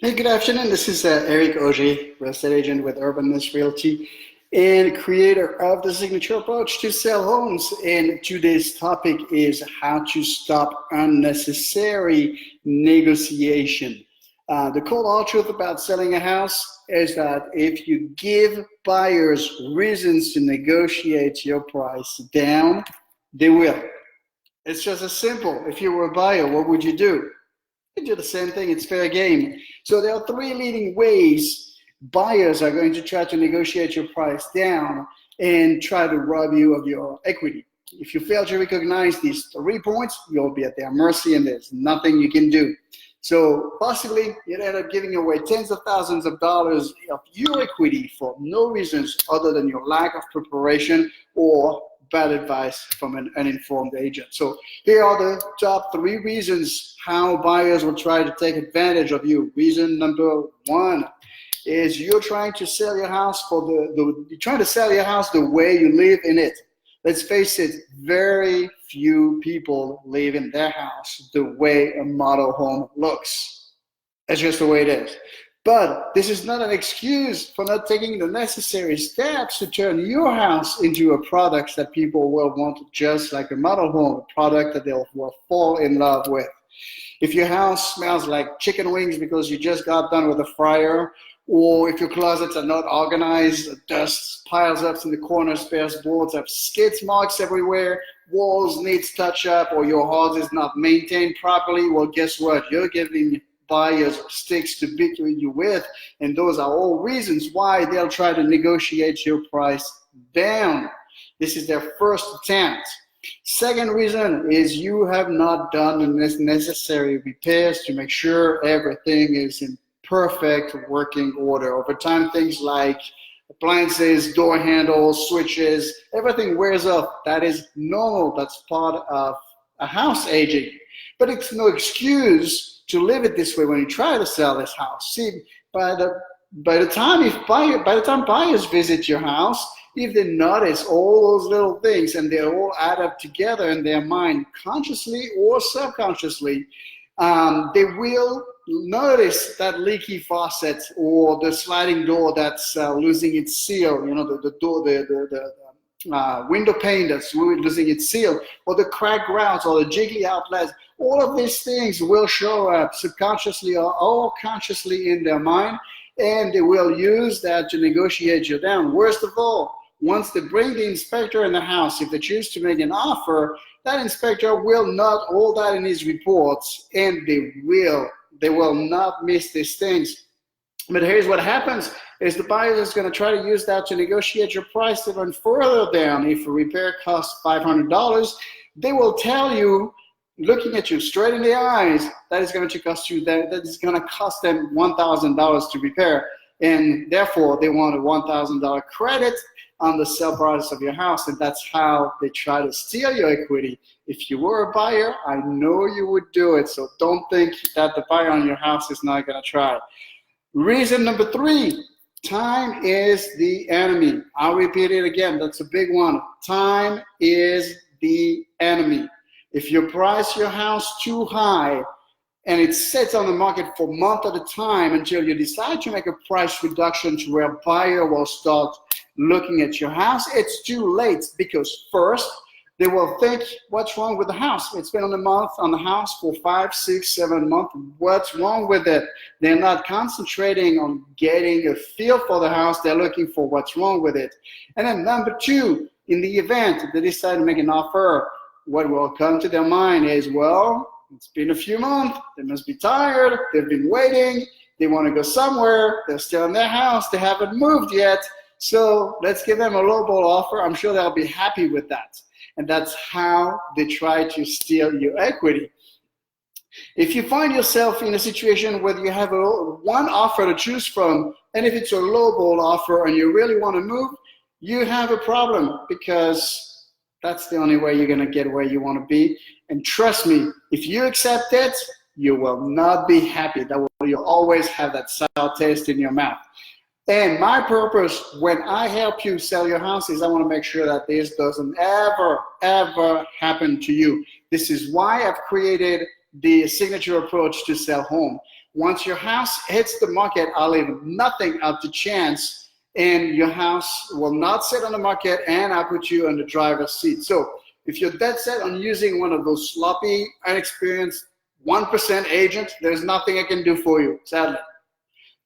Hey, good afternoon. This is Eric Auger, real estate agent with Urban Miss Realty and creator of the signature approach to sell homes. And today's topic is how to stop unnecessary negotiation. The cold hard truth about selling a house is that if you give buyers reasons to negotiate your price down, they will. It's just as simple. If you were a buyer, what would you do? You do the same thing. It's fair game. So there are three leading ways buyers are going to try to negotiate your price down and try to rob you of your equity. If you fail to recognize these 3 points, you'll be at their mercy and there's nothing you can do. So possibly you'd end up giving away tens of thousands of dollars of your equity for no reasons other than your lack of preparation or bad advice from an uninformed agent. So here are the top 3 reasons how buyers will try to take advantage of you. Reason number 1 is you're trying to sell your house you're trying to sell your house the way you live in it. Let's face it, very few people live in their house the way a model home looks. That's just the way it is. But this is not an excuse for not taking the necessary steps to turn your house into a product that people will want just like a model home, a product that they'll fall in love with. If your house smells like chicken wings because you just got done with a fryer, or if your closets are not organized, dust piles up in the corners, baseboards have skid marks everywhere, walls needs touch up, or your house is not maintained properly, well, guess what? You're giving buyers sticks to beat you with, and those are all reasons why they'll try to negotiate your price down. This is their first attempt. Second reason is you have not done the necessary repairs to make sure everything is in perfect working order. Over time, things like appliances, door handles, switches, everything wears off. That is normal. That's part of a house aging. But it's no excuse to live it this way when you try to sell this house. See, by the time buyers visit your house, if they notice all those little things and they all add up together in their mind, consciously or subconsciously, they will notice that leaky faucet or the sliding door that's losing its seal. You know, the door, the window pane that's losing its seal, or the cracked grouts, or the jiggly outlets. All of these things will show up subconsciously or consciously in their mind, and they will use that to negotiate you down. Worst of all, once they bring the inspector in the house, if they choose to make an offer, that inspector will note all that in his reports, and they will not miss these things. But here's what happens is the buyer is going to try to use that to negotiate your price even further down. If a repair costs $500, they will tell you, looking at you straight in the eyes, that is going to cost them $1,000 to repair, and therefore they want a $1,000 credit on the sale price of your house, and that's how they try to steal your equity. If you were a buyer, I know you would do it, so don't think that the buyer on your house is not going to try. Reason number 3, time is the enemy. I'll repeat it again. That's a big one. Time is the enemy. If you price your house too high and it sits on the market for months at a time until you decide to make a price reduction to where a buyer will start looking at your house, it's too late, because first, they will think, what's wrong with the house? It's been on the house for 5, 6, 7 months. What's wrong with it? They're not concentrating on getting a feel for the house. They're looking for what's wrong with it. And then number 2, in the event they decide to make an offer, what will come to their mind is, well, it's been a few months. They must be tired. They've been waiting. They want to go somewhere. They're still in their house. They haven't moved yet. So let's give them a lowball offer. I'm sure they'll be happy with that. And that's how they try to steal your equity. If you find yourself in a situation where you have one offer to choose from, and if it's a lowball offer and you really want to move, you have a problem, because that's the only way you're going to get where you want to be. And trust me, if you accept it, you will not be happy. You'll always have that sour taste in your mouth. And my purpose when I help you sell your house is I want to make sure that this doesn't ever happen to you. This is why I've created the signature approach to sell home. Once your house hits the market, I'll leave nothing up to chance, and your house will not sit on the market, and I'll put you in the driver's seat. So if you're dead set on using one of those sloppy, inexperienced 1% agents, there's nothing I can do for you, sadly.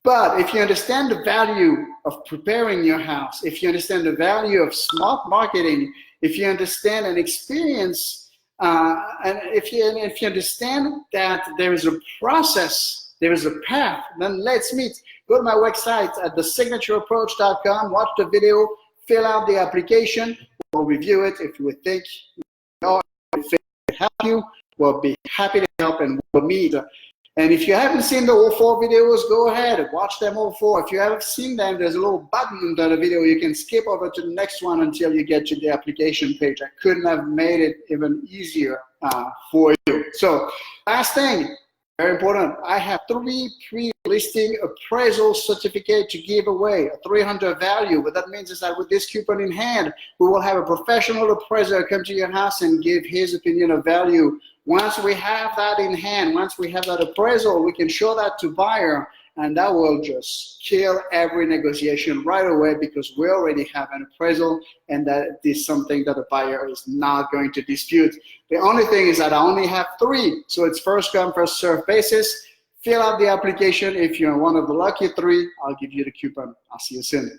But if you understand the value of preparing your house, if you understand the value of smart marketing, if you understand and experience, and if you understand that there is a process, there is a path, then let's meet. Go to my website at thesignatureapproach.com, watch the video, fill out the application, we'll review it. If you would think if it can help you, we'll be happy to help, and we'll meet. And if you haven't seen the all 4 videos, go ahead and watch them all 4. If you haven't seen them, there's a little button under the video. You can skip over to the next one until you get to the application page. I couldn't have made it even easier for you. So last thing, very important, I have 3 pre-listing appraisal certificate to give away, a 300 value. What that means is that with this coupon in hand, we will have a professional appraiser come to your house and give his opinion of value. Once we have that in hand, once we have that appraisal, we can show that to buyer, and that will just kill every negotiation right away, because we already have an appraisal, and that is something that the buyer is not going to dispute. The only thing is that I only have 3, so it's first come, first serve basis. Fill out the application. If you're one of the lucky 3, I'll give you the coupon. I'll see you soon.